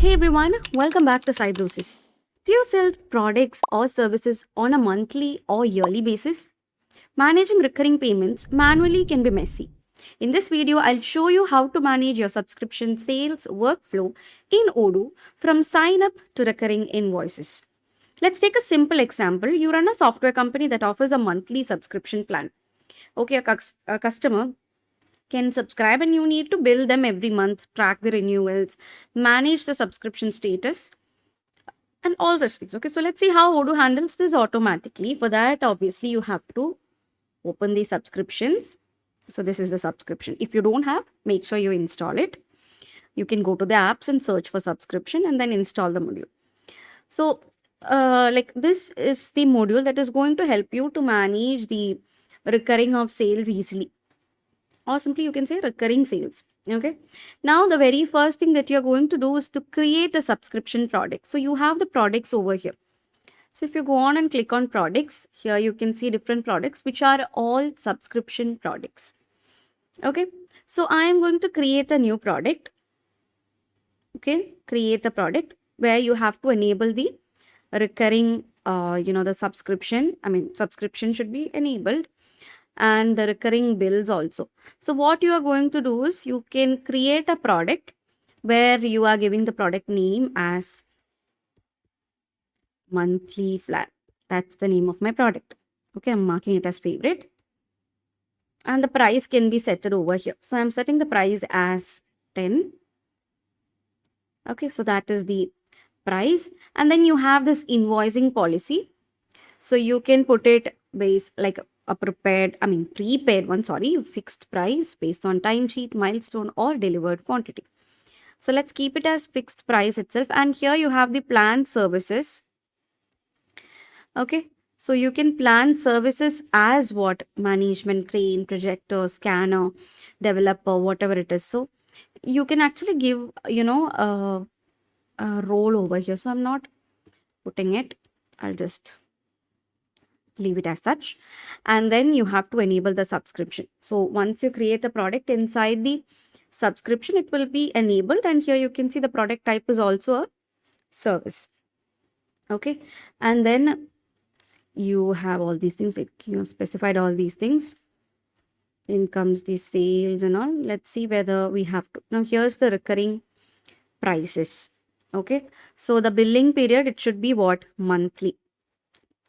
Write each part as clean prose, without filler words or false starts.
Hey everyone, welcome back to Cybrosys. Do you sell products or services on a monthly or yearly basis? Managing recurring payments manually can be messy. In this video, I'll show you how to manage your subscription sales workflow in Odoo from sign up to recurring invoices. Let's take a simple example. You run a software company that offers a monthly subscription plan. Okay, a customer can subscribe and you need to bill them every month, track the renewals, manage the subscription status, and all such things. Okay, so let's see how Odoo handles this automatically. For that, obviously, you have to open the subscriptions. So this is the subscription. If you don't have, make sure you install it. You can go to the apps and search for subscription and then install the module. So like this is the module that is going to help you to manage the recurring of sales easily, or simply you can say recurring sales. Okay, now the very first thing that you're going to do is to create a subscription product. So you have the products over here. So if you go on and click on products, here you can see different products which are all subscription products. Okay, so I am going to create a new product. Okay, create a product where you have to enable the recurring the subscription should be enabled, and the recurring bills also. So what you are going to do is you can create a product where you are giving the product name as monthly plan. That's the name of my product. Okay, I'm marking it as favorite. And the price can be set over here. So I'm setting the price as 10. Okay, so that is the price. And then you have this invoicing policy. So you can put it based like a prepaid one, fixed price based on timesheet, milestone, or delivered quantity. So let's keep it as fixed price itself. And here you have the planned services. Okay, so you can plan services as what? Management, crane, projector, scanner, developer, whatever it is. So you can actually give, a role over here. So I'm not putting it. I'll just leave it as such. And then you have to enable the subscription. So once you create a product inside the subscription, it will be enabled. And here you can see the product type is also a service. Okay, and then you have all these things, like you have specified all these things. Then comes the sales and all. Let's see whether we have to. Now here's the recurring prices. Okay, so the billing period, it should be what? Monthly.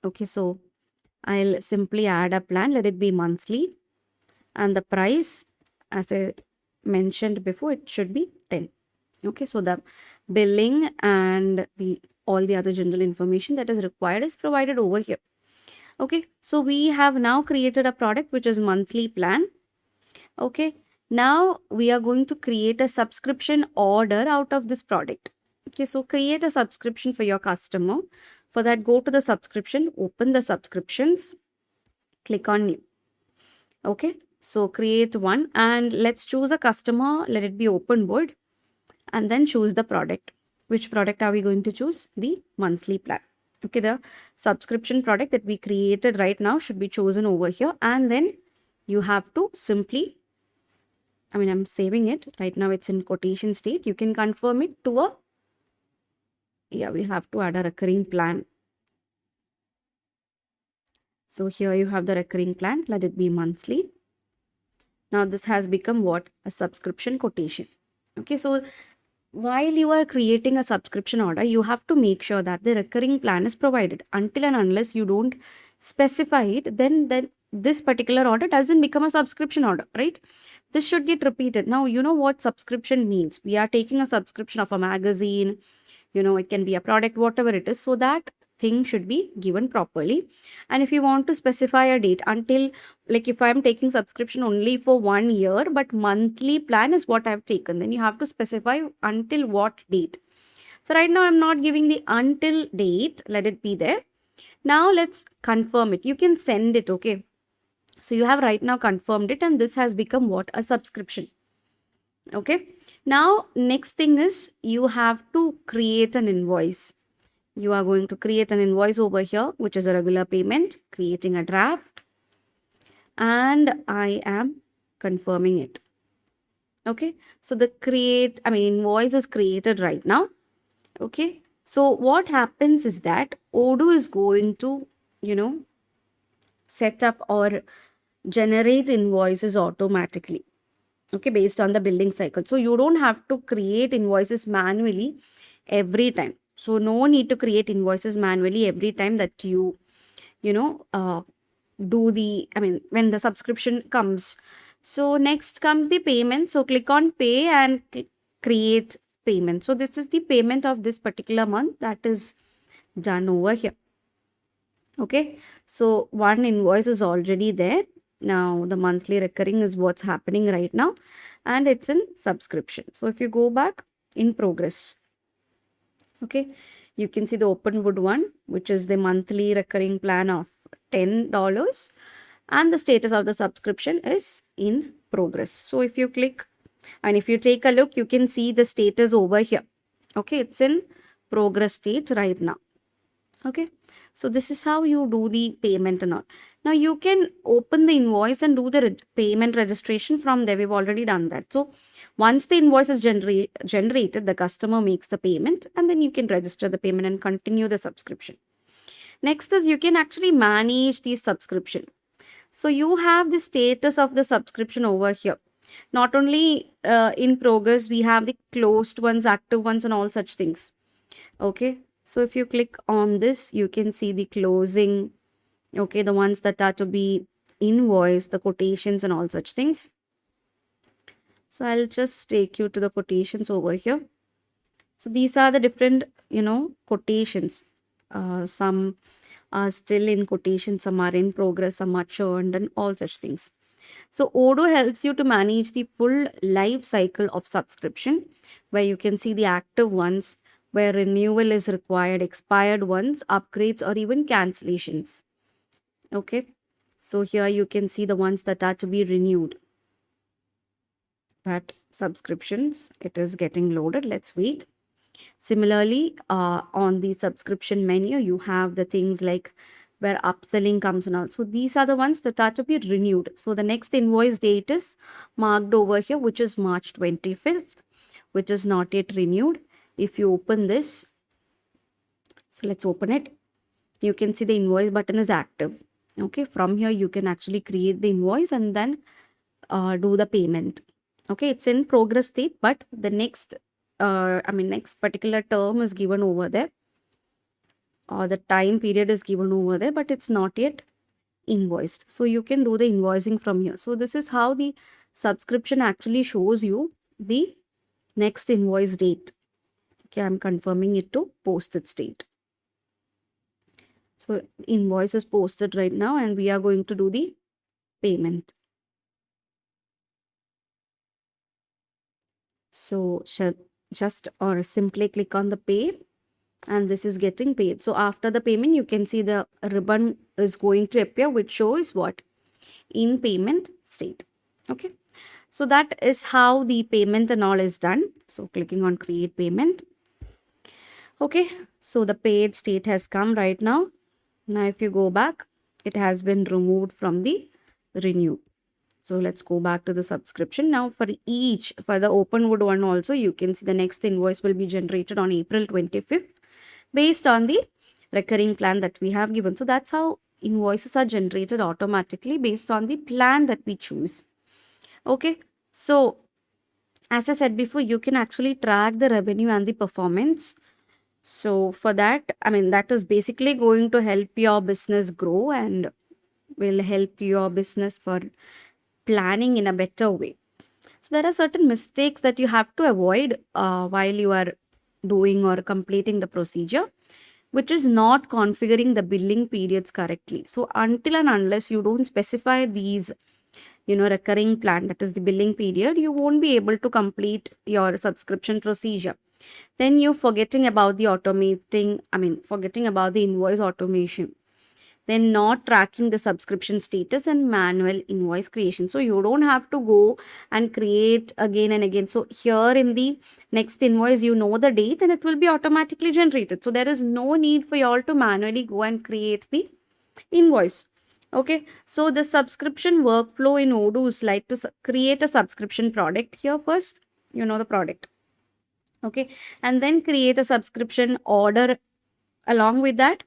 Okay, so I'll simply add a plan, let it be monthly, and the price, as I mentioned before, it should be 10. Okay, so the billing and all the other general information that is required is provided over here. Okay, so we have now created a product which is monthly plan. Okay, now we are going to create a subscription order out of this product. Okay, so create a subscription for your customer. For that, go to the subscription, open the subscriptions, click on new. Okay, so create one and let's choose a customer, let it be open board, and then choose the product. Which product are we going to choose? The monthly plan. Okay, the subscription product that we created right now should be chosen over here, and then you have to simply, I'm saving it right now, it's in quotation state. You can confirm it to we have to add a recurring plan. So here you have the recurring plan, let it be monthly. Now this has become what? A subscription quotation. Okay, so while you are creating a subscription order, you have to make sure that the recurring plan is provided. Until and unless you don't specify it, then this particular order doesn't become a subscription order, right? This should get repeated. Now, you know what subscription means. We are taking a subscription of a magazine, it can be a product, whatever it is. So that thing should be given properly. And if you want to specify a date, until, like if I'm taking subscription only for 1 year, but monthly plan is what I've taken, then you have to specify until what date. So right now I'm not giving the until date, let it be there. Now let's confirm it. You can send it. Okay, so you have right now confirmed it, and this has become what? A subscription. Okay, now next thing is you have to create an invoice. You are going to create an invoice over here, which is a regular payment, creating a draft, and I am confirming it. Okay, so the invoice is created right now. Okay. So what happens is that Odoo is going to, you know, set up or generate invoices automatically. Okay, based on the billing cycle. So you don't have to create invoices manually every time. So no need to create invoices manually every time that you know, do the, I mean, when the subscription comes. So next comes the payment. So click on pay and create payment. So this is the payment of this particular month that is done over here. Okay, so one invoice is already there. Now the monthly recurring is what's happening right now, and it's in subscription. So if you go back in progress, okay, you can see the Openwood one, which is the monthly recurring plan of $10, and the status of the subscription is in progress. So if you click and if you take a look, you can see the status over here. Okay, it's in progress state right now. Okay, so this is how you do the payment and all. Now you can open the invoice and do the payment registration from there. We've already done that. So once the invoice is generated, the customer makes the payment and then you can register the payment and continue the subscription. Next is you can actually manage the subscription. So you have the status of the subscription over here. Not only in progress, we have the closed ones, active ones, and all such things. Okay, so if you click on this, you can see the closing, okay, the ones that are to be invoiced, the quotations and all such things. So I'll just take you to the quotations over here. So these are the different, quotations. Some are still in quotation, some are in progress, some are churned, and all such things. So Odoo helps you to manage the full life cycle of subscription, where you can see the active ones, where renewal is required, expired ones, upgrades, or even cancellations. Okay, so here you can see the ones that are to be renewed. That subscriptions, it is getting loaded. Let's wait. Similarly, on the subscription menu, you have the things like where upselling comes and all. So these are the ones that are to be renewed. So the next invoice date is marked over here, which is March 25th, which is not yet renewed. If you open this, so let's open it. You can see the invoice button is active. Okay, from here you can actually create the invoice and then do the payment. Okay, it's in progress state, but the next next particular term is given over there, or the time period is given over there, but it's not yet invoiced. So you can do the invoicing from here. So this is how the subscription actually shows you the next invoice date. Okay, I'm confirming it to posted state. So invoice is posted right now and we are going to do the payment. So just or simply click on the pay and this is getting paid. So after the payment, you can see the ribbon is going to appear, which shows what? In payment state. Okay. So that is how the payment and all is done. So clicking on create payment. Okay. So the paid state has come right now. Now if you go back, it has been removed from the renew. So let's go back to the subscription. Now for the Openwood one also, you can see the next invoice will be generated on April 25th based on the recurring plan that we have given. So that's how invoices are generated automatically based on the plan that we choose. Okay. So as I said before, you can actually track the revenue and the performance. So for that, that is basically going to help your business grow and will help your business for planning in a better way. So there are certain mistakes that you have to avoid while you are doing or completing the procedure, which is not configuring the billing periods correctly. So until and unless you don't specify these, recurring plan, that is the billing period, you won't be able to complete your subscription procedure. Then you're forgetting about the forgetting about the invoice automation. Then not tracking the subscription status and manual invoice creation. So you don't have to go and create again and again. So here in the next invoice, you know the date and it will be automatically generated. So there is no need for you all to manually go and create the invoice. Okay, so the subscription workflow in Odoo is like to create a subscription product. Here first, the product. Okay, and then create a subscription order along with that.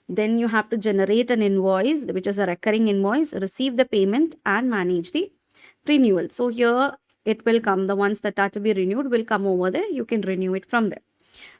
Then you have to generate an invoice, which is a recurring invoice, receive the payment, and manage the renewal. So here it will come, the ones that are to be renewed will come over there. You can renew it from there.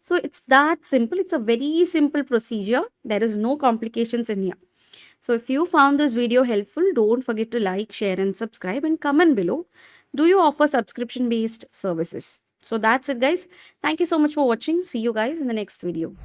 So it's that simple. It's a very simple procedure. There is no complications in here. So if you found this video helpful, don't forget to like, share, and subscribe, and comment below. Do you offer subscription based services? So that's it, guys. Thank you so much for watching. See you guys in the next video.